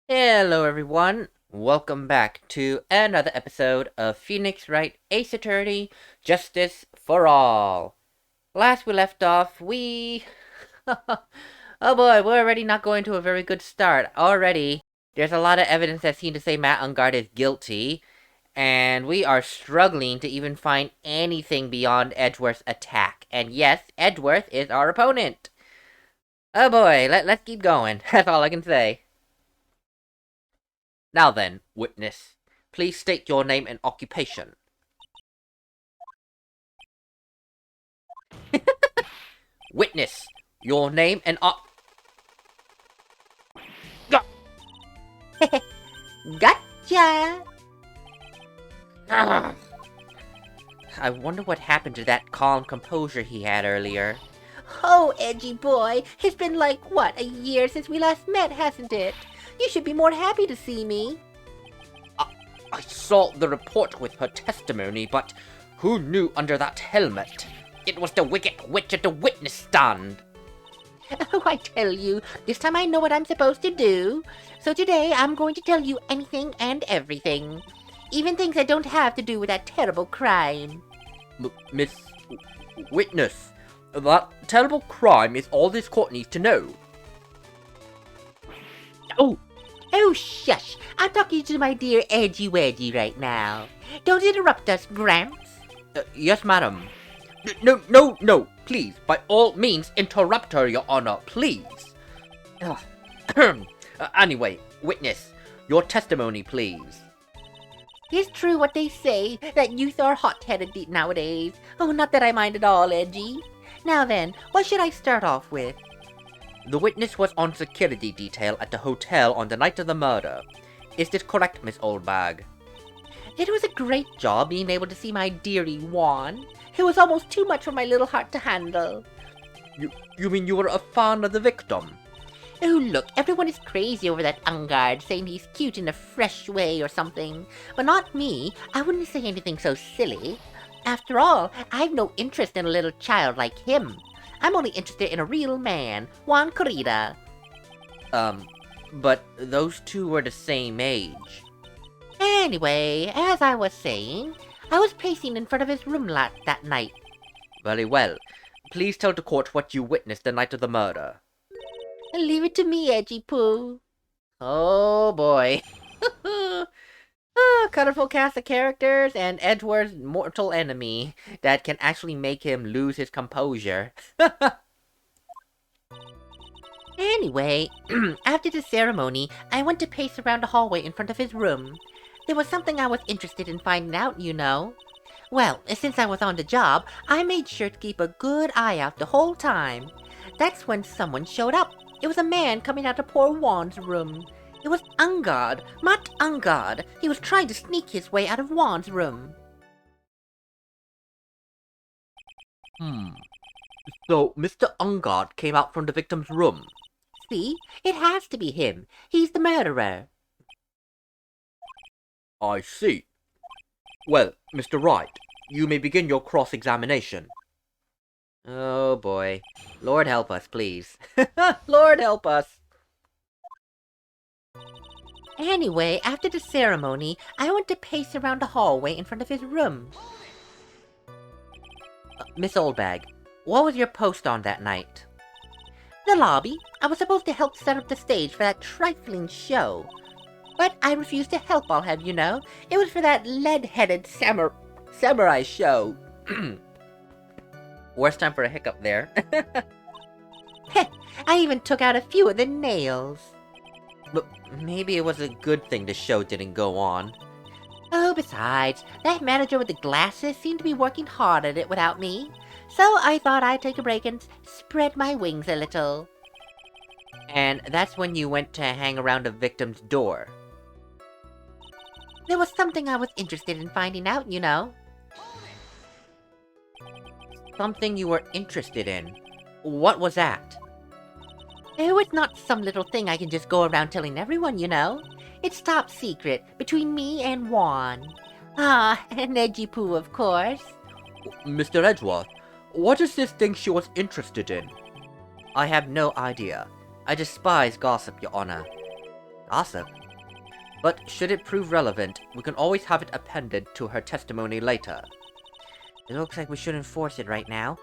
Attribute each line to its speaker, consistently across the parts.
Speaker 1: Hello everyone, welcome back to another episode of Phoenix Wright Ace Attorney, Justice for All. Last we left off, oh boy, we're already not going to a very good start. Already, there's a lot of evidence that seems to say Matt Ungard is guilty, and we are struggling to even find anything beyond Edgeworth's attack. And yes, Edgeworth is our opponent. Oh boy, let's keep going, that's all I can say. Now then, witness, please state your name and occupation. Witness, your name and
Speaker 2: Gotcha!
Speaker 1: I wonder what happened to that calm composure he had earlier.
Speaker 2: Oh, edgy boy, it's been like, what, a year since we last met, hasn't it? You should be more happy to see me.
Speaker 1: I saw the report with her testimony, but who knew under that helmet? It was the wicked witch at the witness stand.
Speaker 2: Oh, I tell you, this time I know what I'm supposed to do. So today I'm going to tell you anything and everything. Even things that don't have to do with that terrible crime.
Speaker 1: Miss Witness, that terrible crime is all this court needs to know.
Speaker 2: Oh, shush. I'm talking to my dear Edgy Wedgy right now. Don't interrupt us, Gramps.
Speaker 1: Yes, madam. No, please, by all means, interrupt her, Your Honor, please. Anyway, witness, your testimony, please.
Speaker 2: It's true what they say, that youth are hot-headed nowadays. Oh, not that I mind at all, Edgy. Now then, what should I start off with?
Speaker 1: The witness was on security detail at the hotel on the night of the murder. Is this correct, Miss Oldbag?
Speaker 2: It was a great job being able to see my dearie Juan. It was almost too much for my little heart to handle.
Speaker 1: You mean you were a fan of the victim?
Speaker 2: Oh, look, everyone is crazy over that Ungard, saying he's cute in a fresh way or something. But not me. I wouldn't say anything so silly. After all, I've no interest in a little child like him. I'm only interested in a real man, Juan Corrida.
Speaker 1: But those two were the same age.
Speaker 2: Anyway, as I was saying, I was pacing in front of his room that night.
Speaker 1: Very well. Please tell the court what you witnessed the night of the murder.
Speaker 2: Leave it to me, Edgy Poo.
Speaker 1: Oh boy. Colorful cast of characters and Edward's mortal enemy that can actually make him lose his composure.
Speaker 2: Anyway, after the ceremony, I went to pace around the hallway in front of his room. There was something I was interested in finding out, you know. Well, since I was on the job, I made sure to keep a good eye out the whole time. That's when someone showed up. It was a man coming out of poor Juan's room. It was Ungard, Matt Ungard. He was trying to sneak his way out of Juan's room.
Speaker 1: So, Mr. Ungard came out from the victim's room.
Speaker 2: See? It has to be him. He's the murderer.
Speaker 1: I see. Well, Mr. Wright, you may begin your cross-examination. Oh boy. Lord help us, please. Lord help us.
Speaker 2: Anyway, after the ceremony, I went to pace around the hallway in front of his room.
Speaker 1: Miss Oldbag, what was your post on that night?
Speaker 2: The lobby. I was supposed to help set up the stage for that trifling show. But I refused to help, I'll have you know. It was for that lead-headed samurai show.
Speaker 1: Worst time for a hiccup there.
Speaker 2: Heh, I even took out a few of the nails.
Speaker 1: But maybe it was a good thing the show didn't go on.
Speaker 2: Oh, besides, that manager with the glasses seemed to be working hard at it without me. So I thought I'd take a break and spread my wings a little.
Speaker 1: And that's when you went to hang around the victim's door.
Speaker 2: There was something I was interested in finding out, you know.
Speaker 1: Something you were interested in? What was that?
Speaker 2: Oh, it's not some little thing I can just go around telling everyone, you know. It's top secret, between me and Juan. Ah, and Edgy Poo, of course.
Speaker 1: Mr. Edgeworth, what is this thing she was interested in? I have no idea. I despise gossip, Your Honor. Gossip? But should it prove relevant, we can always have it appended to her testimony later.
Speaker 2: It looks like we should enforce it right now.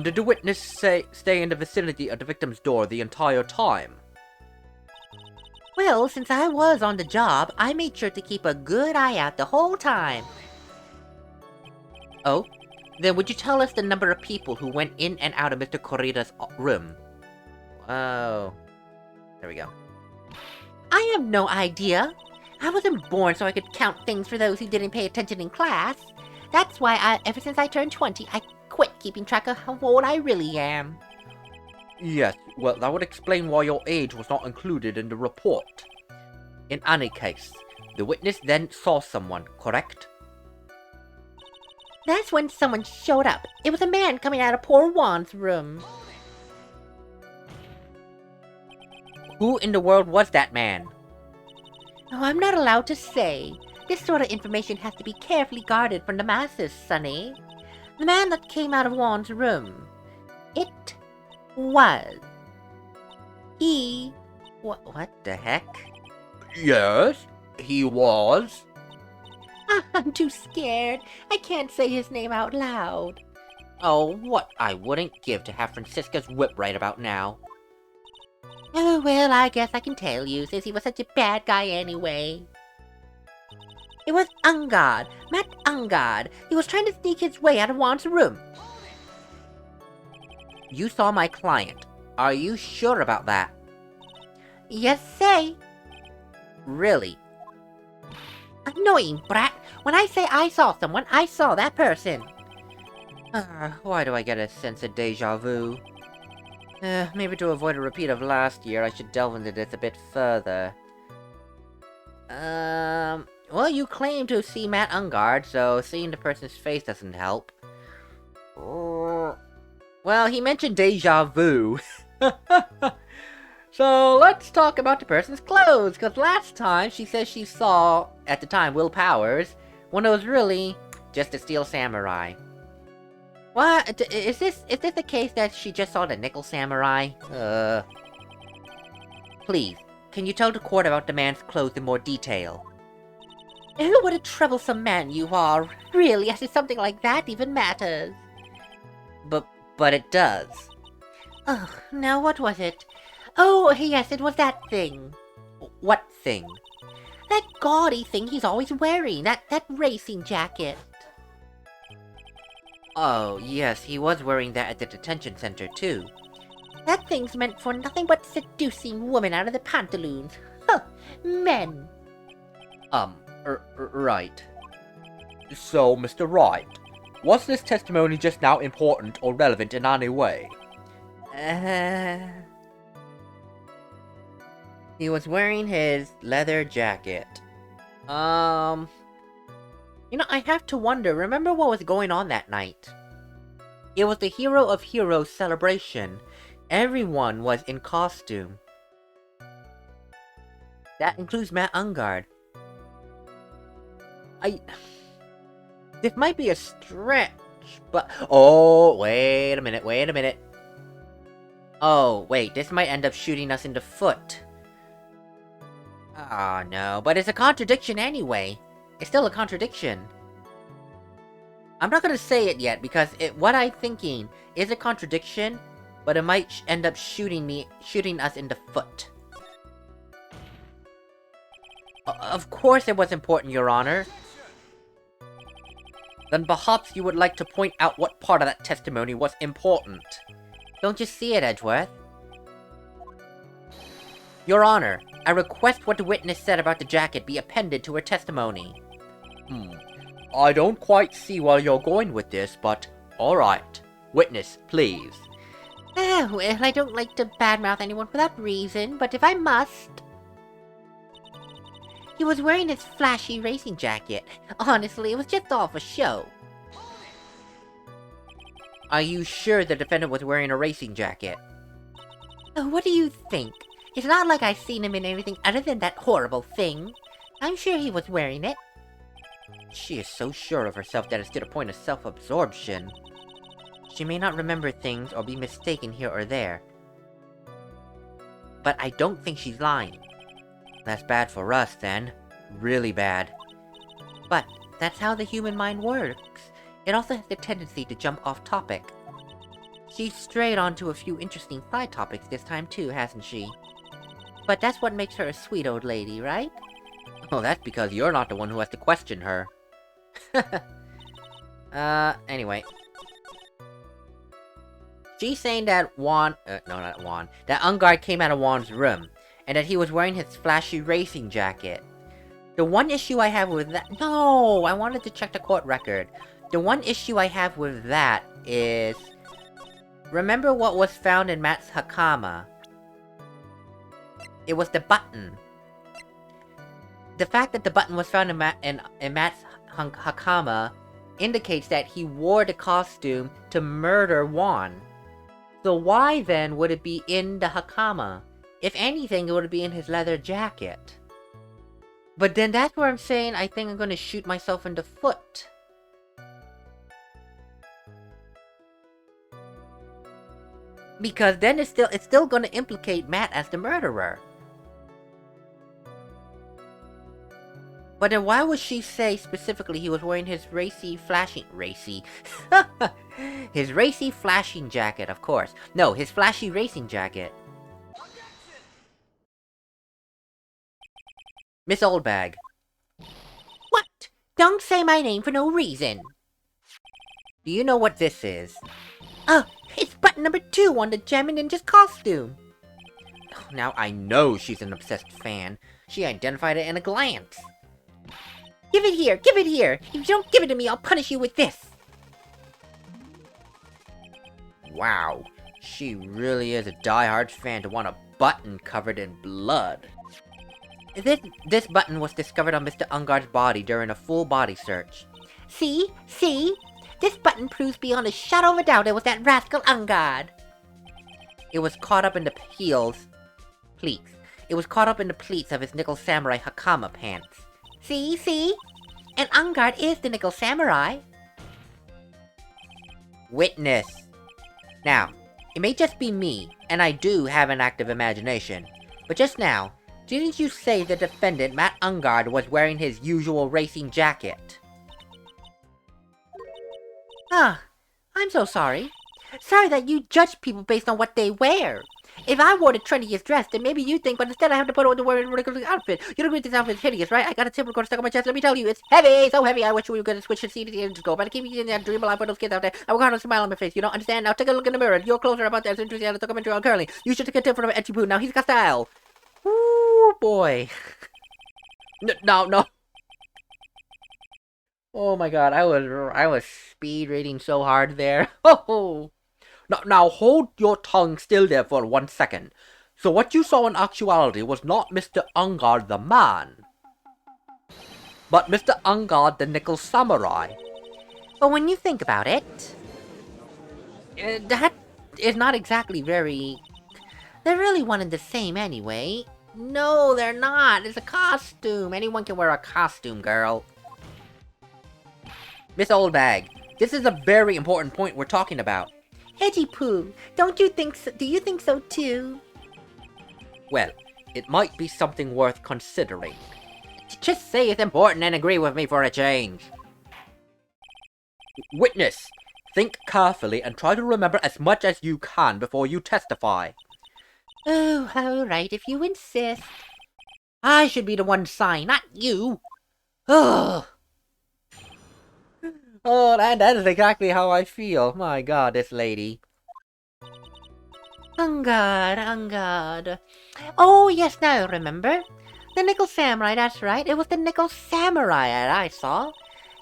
Speaker 1: Did the witness stay in the vicinity of the victim's door the entire time?
Speaker 2: Well, since I was on the job, I made sure to keep a good eye out the whole time.
Speaker 1: Oh? Then would you tell us the number of people who went in and out of Mr. Corrida's room? Oh. There we go.
Speaker 2: I have no idea. I wasn't born so I could count things for those who didn't pay attention in class. That's why ever since I turned 20, I quit keeping track of how old I really am.
Speaker 1: Yes, well, that would explain why your age was not included in the report. In any case, the witness then saw someone, correct?
Speaker 2: That's when someone showed up. It was a man coming out of poor Juan's room.
Speaker 1: Who in the world was that man?
Speaker 2: Oh, I'm not allowed to say. This sort of information has to be carefully guarded from the masses, Sonny. The man that came out of Juan's room. It was. He...
Speaker 1: What the heck? Yes, he was.
Speaker 2: I'm too scared. I can't say his name out loud.
Speaker 1: Oh, what I wouldn't give to have Francisca's whip right about now.
Speaker 2: Oh, well, I guess I can tell you, since he was such a bad guy anyway. It was Ungard, Matt Ungard. He was trying to sneak his way out of Juan's room.
Speaker 1: You saw my client. Are you sure about that?
Speaker 2: Yes, say.
Speaker 1: Really?
Speaker 2: Annoying brat. When I say I saw someone, I saw that person.
Speaker 1: Why do I get a sense of deja vu? Maybe to avoid a repeat of last year, I should delve into this a bit further. Well, you claim to see Matt Ungard, so seeing the person's face doesn't help. Well, he mentioned deja vu. So, let's talk about the person's clothes, because last time she says she saw, at the time, Will Powers, when it was really just a steel samurai. What? Is this the case that she just saw the nickel samurai? Please, can you tell the court about the man's clothes in more detail?
Speaker 2: Oh, what a troublesome man you are. Really, as if something like that even matters.
Speaker 1: But it does.
Speaker 2: Oh, now what was it? Oh, yes, it was that thing.
Speaker 1: What thing?
Speaker 2: That gaudy thing he's always wearing, that racing jacket.
Speaker 1: Oh, yes, he was wearing that at the detention center, too.
Speaker 2: That thing's meant for nothing but seducing women out of the pantaloons. Huh, men.
Speaker 1: Right. So, Mr. Wright, was this testimony just now important or relevant in any way? He was wearing his leather jacket. You know, I have to wonder, remember what was going on that night? It was the Hero of Heroes celebration. Everyone was in costume. That includes Matt Ungard. This might be a stretch, but... Oh, wait a minute. Oh, wait, this might end up shooting us in the foot. Oh, no, but it's a contradiction anyway. It's still a contradiction. I'm not gonna say it yet, because what I'm thinking is a contradiction, but it might end up shooting us in the foot. Of course it was important, Your Honor. Then perhaps you would like to point out what part of that testimony was important. Don't you see it, Edgeworth? Your Honor, I request what the witness said about the jacket be appended to her testimony. I don't quite see where you're going with this, but alright. Witness, please.
Speaker 2: Well, I don't like to badmouth anyone for that reason, but if I must... He was wearing his flashy racing jacket. Honestly, it was just all for show.
Speaker 1: Are you sure the defendant was wearing a racing jacket?
Speaker 2: What do you think? It's not like I've seen him in anything other than that horrible thing. I'm sure he was wearing it.
Speaker 1: She is so sure of herself that it's to the point of self-absorption. She may not remember things or be mistaken here or there. But I don't think she's lying. That's bad for us, then. Really bad.
Speaker 2: But that's how the human mind works. It also has the tendency to jump off topic. She's strayed onto a few interesting side topics this time too, hasn't she? But that's what makes her a sweet old lady, right?
Speaker 1: Oh, that's because you're not the one who has to question her. Anyway. She's saying that that Ungard came out of Juan's room, and that he was wearing his flashy racing jacket. The one issue I have with that— No! I wanted to check the court record. The one issue I have with that is— remember what was found in Matt's Hakama? It was the button. The fact that the button was found in Matt's Hakama indicates that he wore the costume to murder Juan. So why then would it be in the Hakama? If anything, it would be in his leather jacket. But then that's where I'm saying I think I'm gonna shoot myself in the foot. Because then it's still gonna implicate Matt as the murderer. But then why would she say specifically he was wearing his his racy flashing jacket, of course. No, his flashy racing jacket. Miss Oldbag.
Speaker 2: What? Don't say my name for no reason.
Speaker 1: Do you know what this is?
Speaker 2: Oh, it's button number 2 on the Jammin' Ninja's costume.
Speaker 1: Now I know she's an obsessed fan. She identified it in a glance.
Speaker 2: Give it here! Give it here! If you don't give it to me, I'll punish you with this!
Speaker 1: Wow. She really is a die-hard fan to want a button covered in blood. This button was discovered on Mr. Ungard's body during a full body search.
Speaker 2: See? See? This button proves beyond a shadow of a doubt it was that rascal Ungard.
Speaker 1: It was caught up in the pleats. It was caught up in the pleats of his Nickel Samurai Hakama pants.
Speaker 2: See? See? And Ungard is the Nickel Samurai.
Speaker 1: Witness. Now, it may just be me, and I do have an active imagination, but just now, didn't you say the defendant, Matt Ungard, was wearing his usual racing jacket?
Speaker 2: Ah, I'm so sorry. Sorry that you judge people based on what they wear. If I wore the trendiest dress, then maybe you'd think, but instead I have to put on the wearing ridiculous outfit. You don't think this outfit's hideous, right? I got a tip recorder stuck on my chest. Let me tell you, it's heavy, so heavy. I wish we were gonna switch the seat and just go. But I keep eating that dream alive for those kids out there. I work hard on a smile on my face. You don't understand? Now take a look in the mirror. Your clothes are about as interesting as a documentary on curling. You should take a tip from Etchy Poo. Now he's got style.
Speaker 1: Ooh, boy. No. Oh my god, I was speed reading so hard there. Oh. Now hold your tongue still there for 1 second. So what you saw in actuality was not Mr. Ungard the man, but Mr. Ungard the Nickel Samurai.
Speaker 2: But when you think about it,
Speaker 1: that is not exactly very...
Speaker 2: They're really one and the same anyway.
Speaker 1: No, they're not. It's a costume. Anyone can wear a costume, girl. Miss Oldbag, this is a very important point we're talking about.
Speaker 2: Edgy Poo, don't you think so? Do you think so too?
Speaker 1: Well, it might be something worth considering. Just say it's important and agree with me for a change. Witness, think carefully and try to remember as much as you can before you testify.
Speaker 2: Oh, alright, if you insist.
Speaker 1: I should be the one to sign, not you. Ugh. Oh, and that is exactly how I feel. My god, this lady.
Speaker 2: Ungard. Oh, yes, now I remember. The Nickel Samurai, that's right. It was the Nickel Samurai that I saw.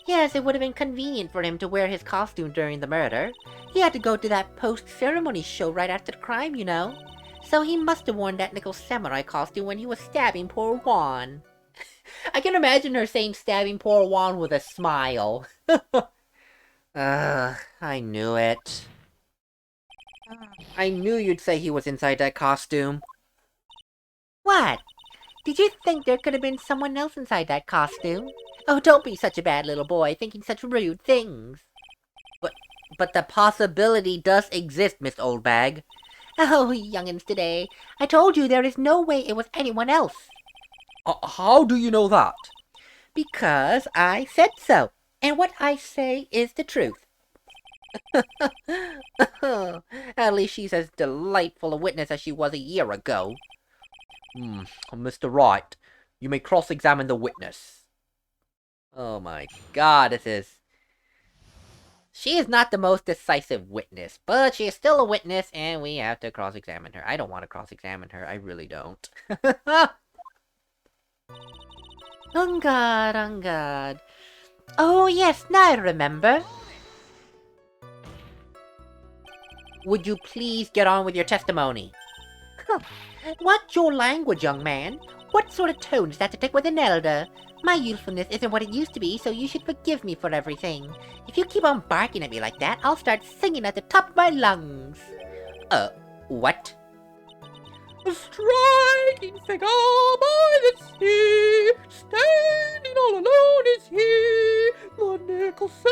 Speaker 2: Yes, it would have been convenient for him to wear his costume during the murder. He had to go to that post-ceremony show right after the crime, you know. So he must have worn that Nickel Samurai costume when he was stabbing poor Juan. I can imagine her saying stabbing poor Juan with a smile.
Speaker 1: I knew it. I knew you'd say he was inside that costume.
Speaker 2: What? Did you think there could have been someone else inside that costume? Oh, don't be such a bad little boy, thinking such rude things.
Speaker 1: But the possibility does exist, Miss Oldbag.
Speaker 2: Oh, youngins today. I told you there is no way it was anyone else.
Speaker 1: How do you know that?
Speaker 2: Because I said so. And what I say is the truth. At least she's as delightful a witness as she was a year ago.
Speaker 1: Mr. Wright, you may cross-examine the witness. Oh my god, this is... She is not the most decisive witness, but she is still a witness, and we have to cross-examine her. I don't want to cross-examine her, I really don't.
Speaker 2: On guard, on guard. Oh yes, now I remember.
Speaker 1: Would you please get on with your testimony?
Speaker 2: What's your language, young man? What sort of tone is that to take with an elder? My youthfulness isn't what it used to be, so you should forgive me for everything. If you keep on barking at me like that, I'll start singing at the top of my lungs.
Speaker 1: What?
Speaker 3: A striking figure by the sea, standing all alone is he, the nickel samurai.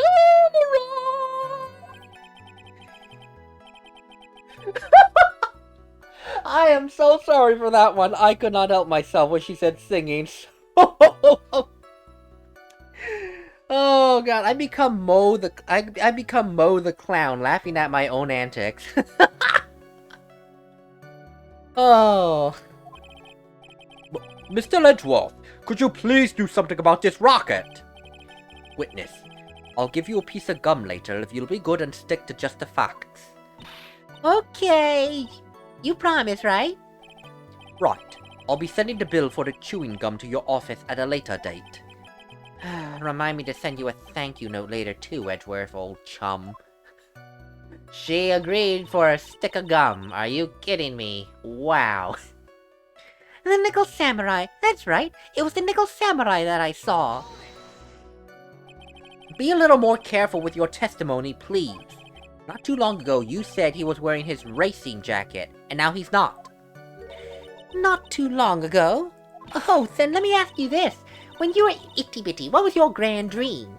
Speaker 1: I am so sorry for that one. I could not help myself when she said singing. Oh god, I become Mo the clown, laughing at my own antics. Oh.
Speaker 3: Mr. Ledgeworth, could you please do something about this rocket?
Speaker 1: Witness, I'll give you a piece of gum later if you'll be good and stick to just the facts.
Speaker 2: Okay. You promise, right?
Speaker 1: Right. I'll be sending the bill for the chewing gum to your office at a later date. Remind me to send you a thank you note later too, Edgeworth, old chum. She agreed for a stick of gum. Are you kidding me? Wow.
Speaker 2: The nickel samurai. That's right. It was the nickel samurai that I saw.
Speaker 1: Be a little more careful with your testimony, please. Not too long ago, you said he was wearing his racing jacket, and now he's not.
Speaker 2: Not too long ago? Oh, then let me ask you this. When you were itty-bitty, what was your grand dream?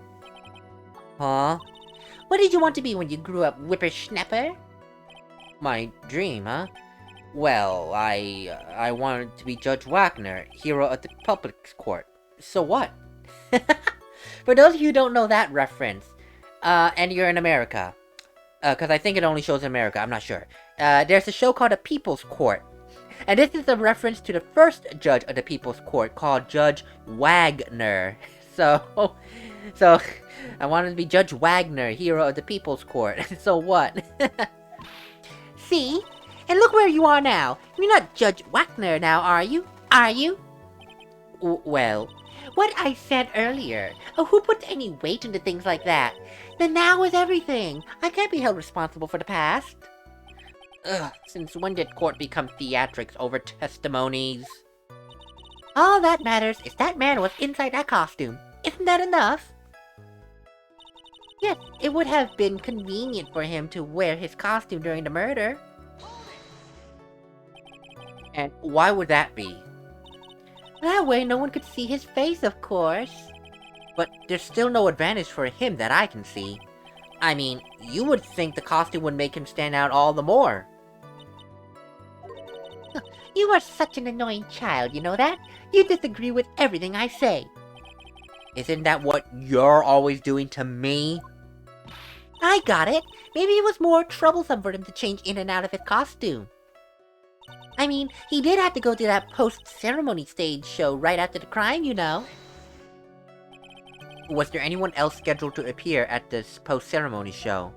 Speaker 1: Huh?
Speaker 2: What did you want to be when you grew up, whippersnapper?
Speaker 1: My dream, huh? Well, I wanted to be Judge Wagner, hero of the public court. So what? For those of you who don't know that reference, and you're in America, because I think it only shows in America, I'm not sure. There's a show called The People's Court. And this is a reference to the first judge of the People's Court, called Judge Wagner. So, I wanted to be Judge Wagner, hero of the People's Court. So what?
Speaker 2: See? And look where you are now. You're not Judge Wagner now, are you? Are you?
Speaker 1: Well...
Speaker 2: What I said earlier. Oh, who puts any weight into things like that? The now is everything. I can't be held responsible for the past.
Speaker 1: Ugh, since when did court become theatrics over testimonies?
Speaker 2: All that matters is that man was inside that costume. Isn't that enough? Yes, it would have been convenient for him to wear his costume during the murder.
Speaker 1: And why would that be?
Speaker 2: That way no one could see his face, of course.
Speaker 1: But there's still no advantage for him that I can see. I mean, you would think the costume would make him stand out all the more.
Speaker 2: You are such an annoying child, you know that? You disagree with everything I say.
Speaker 1: Isn't that what you're always doing to me?
Speaker 2: I got it. Maybe it was more troublesome for him to change in and out of his costume. I mean, he did have to go to that post-ceremony stage show right after the crime, you know.
Speaker 1: Was there anyone else scheduled to appear at this post-ceremony show?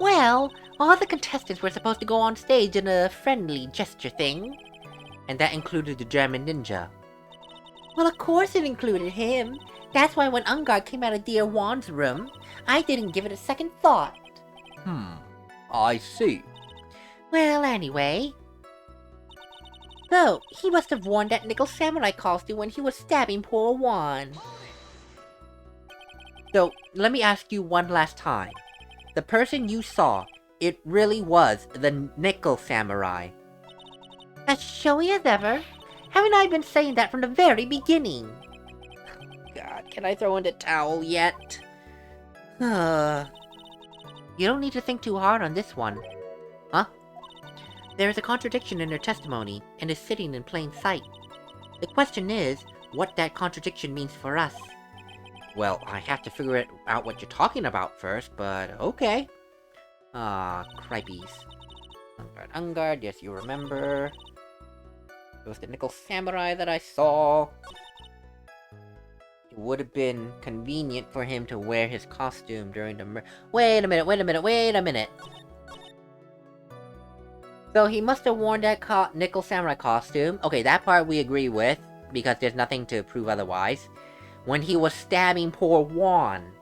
Speaker 2: Well, all the contestants were supposed to go on stage in a friendly gesture thing.
Speaker 1: And that included the German ninja.
Speaker 2: Well, of course it included him. That's why when Ungar came out of Dear Juan's room, I didn't give it a second thought.
Speaker 3: I see.
Speaker 2: Well, anyway. Though, he must have worn that nickel samurai costume when he was stabbing poor Juan.
Speaker 1: So, let me ask you one last time. The person you saw, it really was the nickel samurai.
Speaker 2: As showy as ever. Haven't I been saying that from the very beginning?
Speaker 1: God, can I throw in the towel yet?
Speaker 2: You don't need to think too hard on this one.
Speaker 1: Huh?
Speaker 2: There is a contradiction in their testimony, and is sitting in plain sight. The question is, what that contradiction means for us.
Speaker 1: Well, I have to figure out what you're talking about first, but okay. Cripies. Ungard, yes, you remember. It was the Nickel Samurai that I saw. It would have been convenient for him to wear his costume during the Wait a minute. So he must have worn that Nickel Samurai costume. Okay, that part we agree with, because there's nothing to prove otherwise. When he was stabbing poor Juan.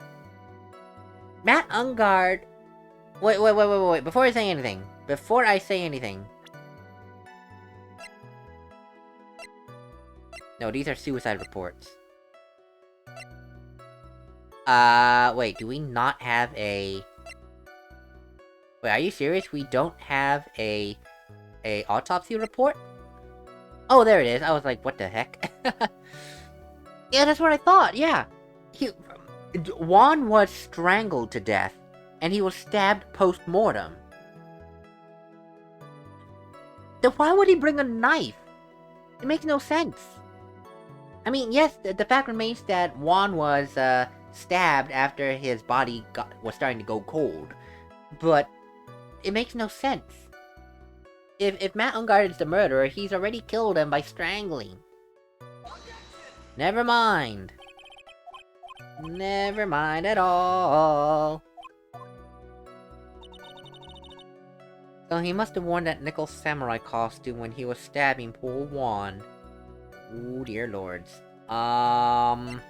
Speaker 1: Matt Ungard... Wait, before I say anything. No, these are suicide reports. Wait, do we not have a... Wait, are you serious? We don't have a autopsy report? Oh, there it is. I was like, what the heck? Yeah, that's what I thought, yeah. Juan was strangled to death, and he was stabbed post-mortem. Then why would he bring a knife? It makes no sense. I mean, yes, the fact remains that Juan was, stabbed after his body was starting to go cold. But it makes no sense. If Matt Ungard is the murderer, he's already killed him by strangling. Never mind. Never mind at all. So he must have worn that Nickel Samurai costume when he was stabbing poor Juan. Ooh, dear lords. Uh-oh.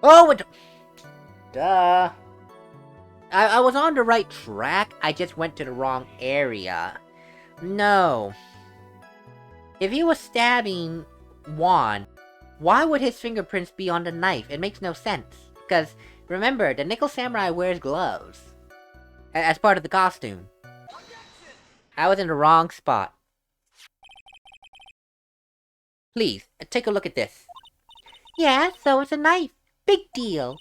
Speaker 1: Oh, what the... Duh. I was on the right track, I just went to the wrong area. No. If he was stabbing Juan, why would his fingerprints be on the knife? It makes no sense. Because, remember, the Nickel Samurai wears gloves. As part of the costume. I was in the wrong spot. Please, take a look at this.
Speaker 2: Yeah, so it's a knife. Big deal.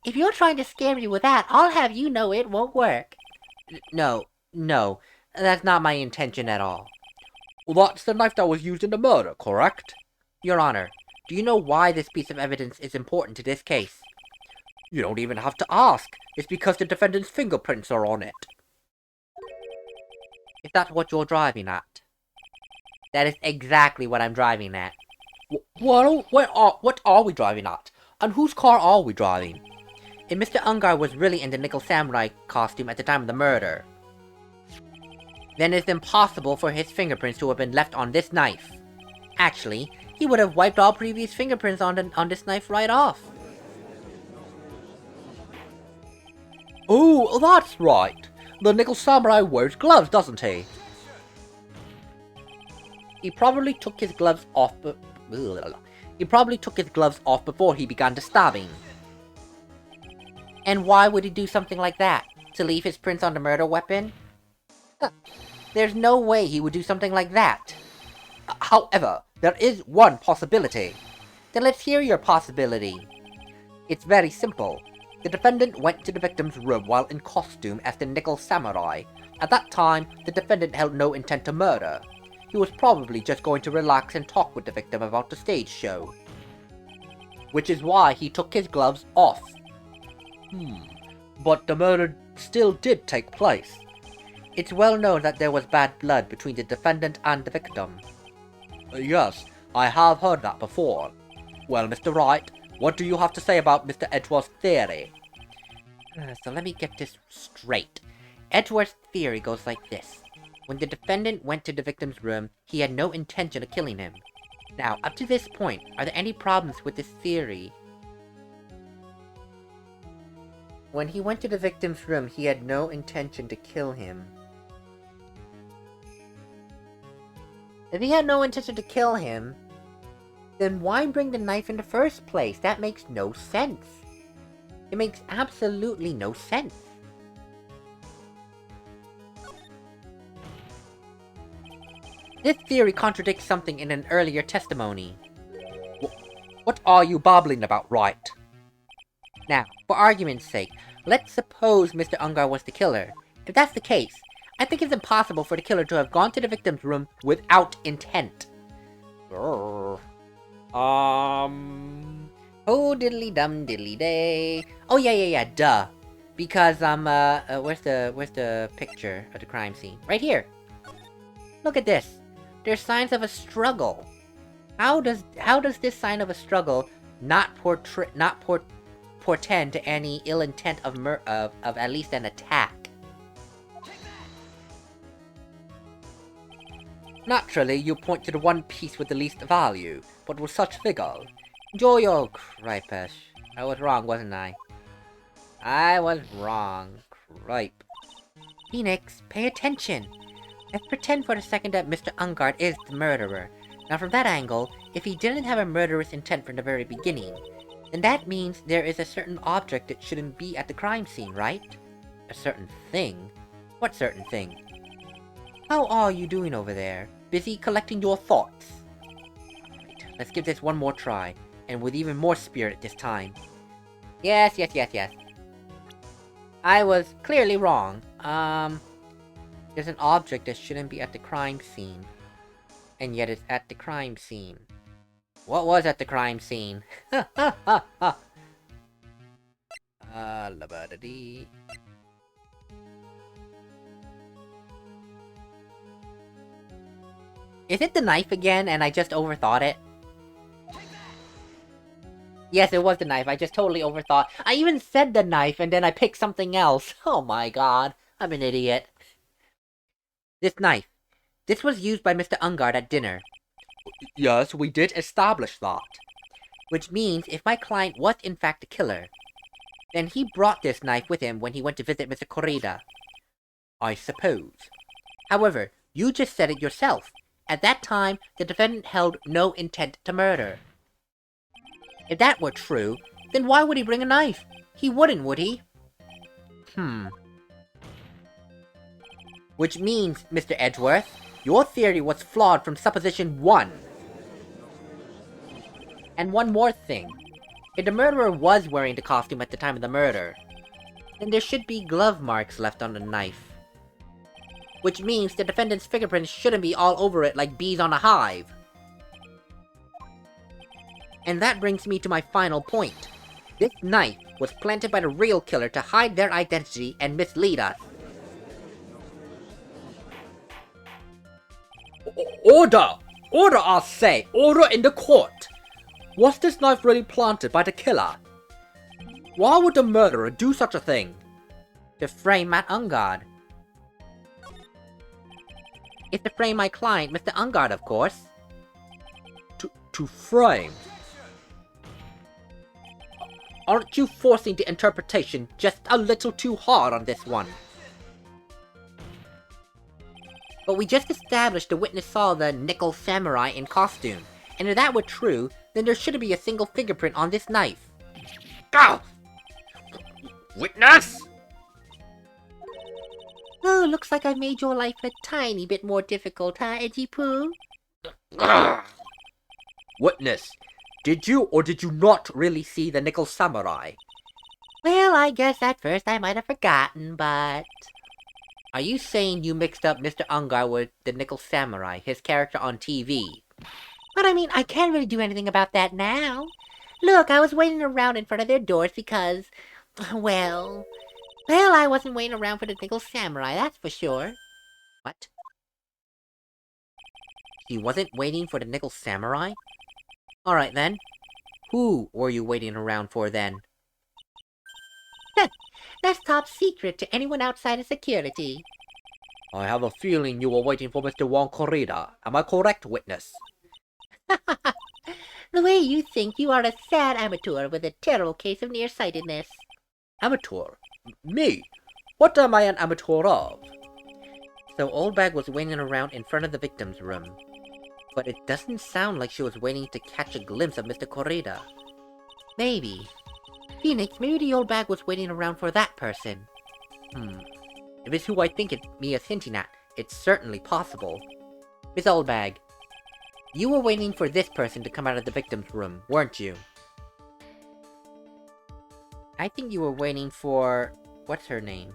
Speaker 2: If you're trying to scare me with that, I'll have you know it won't work.
Speaker 1: No. That's not my intention at all.
Speaker 3: Well, that's the knife that was used in the murder, correct?
Speaker 1: Your Honor, do you know why this piece of evidence is important to this case?
Speaker 3: You don't even have to ask. It's because the defendant's fingerprints are on it.
Speaker 1: If that's what you're driving at. That is exactly what I'm driving at.
Speaker 3: What are we driving at? And whose car are we driving?
Speaker 1: If Mr. Ungar was really in the Nickel Samurai costume at the time of the murder, then it's impossible for his fingerprints to have been left on this knife. Actually, he would have wiped all previous fingerprints on this knife right off.
Speaker 3: Oh, that's right. The Nickel Samurai wears gloves, doesn't he?
Speaker 1: He probably took his gloves off before he began the stabbing. And why would he do something like that? To leave his prints on the murder weapon? There's no way he would do something like that.
Speaker 3: However, there is one possibility.
Speaker 1: Then let's hear your possibility.
Speaker 3: It's very simple. The defendant went to the victim's room while in costume as the Nickel Samurai. At that time, the defendant held no intent to murder. He was probably just going to relax and talk with the victim about the stage show. Which is why he took his gloves off. But the murder still did take place.
Speaker 1: It's well known that there was bad blood between the defendant and the victim.
Speaker 3: Yes, I have heard that before. Well, Mr. Wright, what do you have to say about Mr. Edgeworth's theory?
Speaker 1: So let me get this straight. Edgeworth's theory goes like this. When the defendant went to the victim's room, he had no intention of killing him. Now, up to this point, are there any problems with this theory? When he went to the victim's room, he had no intention to kill him. If he had no intention to kill him, then why bring the knife in the first place? That makes no sense. It makes absolutely no sense. This theory contradicts something in an earlier testimony.
Speaker 3: What are you babbling about, Wright?
Speaker 1: Now, for argument's sake,
Speaker 3: Let's suppose Mr. Ungar was the killer. If that's the case, I think it's impossible for the killer to have gone to the victim's room without intent. Oh, diddly dum diddly day. Oh, yeah, duh. Because, where's the picture of the crime scene? Right here. Look at this. There's signs of a struggle. How does this sign of a struggle not portend to any ill intent of at least an attack? Naturally, you point to the one piece with the least value, but with such vigor. Enjoy your cripesh. I was wrong, wasn't I? I was wrong. Cripe. Phoenix, pay attention. Let's pretend for a second that Mr. Ungard is the murderer. Now from that angle, if he didn't have a murderous intent from the very beginning, then that means there is a certain object that shouldn't be at the crime scene, right? A certain thing? What certain thing? How are you doing over there? Busy collecting your thoughts? Alright, let's give this one more try, and with even more spirit this time. Yes. I was clearly wrong. There's an object that shouldn't be at the crime scene. And yet it's at the crime scene. What was at the crime scene? La-ba-da-dee. Is it the knife again and I just overthought it? Yes, it was the knife. I just totally overthought. I even said the knife and then I picked something else. Oh my god. I'm an idiot. This knife. This was used by Mr. Ungard at dinner. Yes, we did establish that. Which means if my client was in fact the killer, then he brought this knife with him when he went to visit Mr. Corrida. I suppose. However, you just said it yourself. At that time, the defendant held no intent to murder. If that were true, then why would he bring a knife? He wouldn't, would he? Which means, Mr. Edgeworth, your theory was flawed from supposition 1. And one more thing. If the murderer was wearing the costume at the time of the murder, then there should be glove marks left on the knife. Which means the defendant's fingerprints shouldn't be all over it like bees on a hive. And that brings me to my final point. This knife was planted by the real killer to hide their identity and mislead us. Order! Order, I say! Order in the court! Was this knife really planted by the killer? Why would the murderer do such a thing? To frame Matt Ungard. It's to frame my client, Mr. Ungard, of course. To frame? Aren't you forcing the interpretation just a little too hard on this one? But we just established the witness saw the nickel samurai in costume, and if that were true, then there shouldn't be a single fingerprint on this knife. Go! Witness!
Speaker 2: Oh, looks like I made your life a tiny bit more difficult, huh, Edgy Poo?
Speaker 3: Witness, did you or did you not really see the nickel samurai?
Speaker 2: Well, I guess at first I might have forgotten, but...
Speaker 3: Are you saying you mixed up Mr. Ungar with the nickel samurai, his character on TV?
Speaker 2: But I mean, I can't really do anything about that now. Look, I was waiting around in front of their doors because... Well, I wasn't waiting around for the nickel samurai, that's for sure.
Speaker 3: What? He wasn't waiting for the nickel samurai? Alright then. Who were you waiting around for then?
Speaker 2: That's top secret to anyone outside of security.
Speaker 3: I have a feeling you were waiting for Mr. Juan Corrida. Am I correct, witness?
Speaker 2: The way you think, you are a sad amateur with a terrible case of nearsightedness.
Speaker 3: Amateur? Me? What am I an amateur of? So Oldbag was waiting around in front of the victim's room. But it doesn't sound like she was waiting to catch a glimpse of Mr. Corrida. Maybe. Phoenix, maybe the Oldbag was waiting around for that person. If it's who I think Mia's hinting at, it's certainly possible. Miss Oldbag, you were waiting for this person to come out of the victim's room, weren't you?
Speaker 1: I think you were waiting for... what's her name?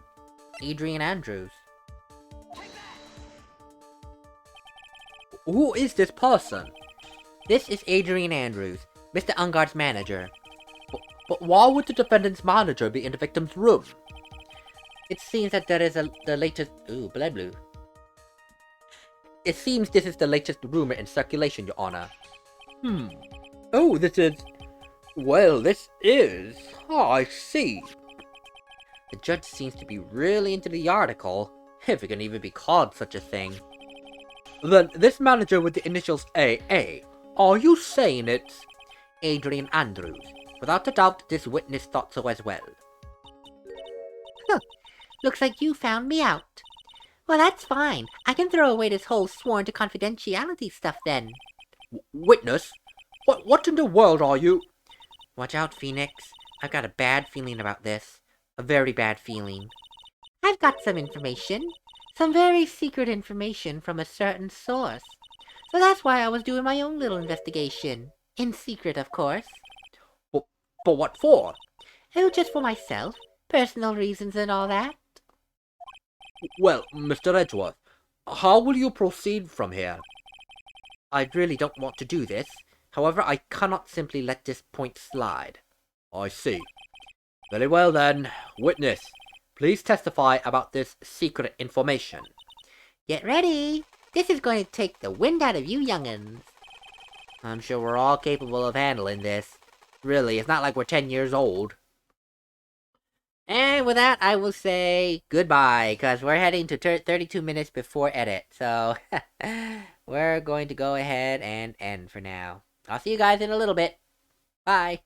Speaker 1: Adrian Andrews.
Speaker 3: Who is this person?
Speaker 1: This is Adrian Andrews, Mr. Ungar's manager.
Speaker 3: But why would the defendant's manager be in the victim's room?
Speaker 1: It seems that there is the latest... Ooh, blah blue.
Speaker 3: It seems this is the latest rumor in circulation, Your Honor. Oh, this is... Well, this is... Oh, I see.
Speaker 1: The judge seems to be really into the article, if it can even be called such a thing.
Speaker 3: Then, this manager with the initials AA, are you saying it's...
Speaker 1: Adrian Andrews. Without a doubt, this witness thought so as well.
Speaker 2: Looks like you found me out. Well, that's fine. I can throw away this whole sworn to confidentiality stuff then.
Speaker 3: Witness? What in the world are you...
Speaker 1: Watch out, Phoenix. I've got a bad feeling about this. A very bad feeling.
Speaker 2: I've got some information. Some very secret information from a certain source. So that's why I was doing my own little investigation. In secret, of course.
Speaker 3: But what for?
Speaker 2: Oh, just for myself. Personal reasons and all that.
Speaker 3: Well, Mr. Edgeworth, how will you proceed from here?
Speaker 1: I really don't want to do this. However, I cannot simply let this point slide.
Speaker 3: I see. Very well then. Witness, please testify about this secret information.
Speaker 2: Get ready. This is going to take the wind out of you young'uns.
Speaker 1: I'm sure we're all capable of handling this. Really, it's not like we're 10 years old. And with that, I will say goodbye, because we're heading to 32 minutes before edit. So, we're going to go ahead and end for now. I'll see you guys in a little bit. Bye.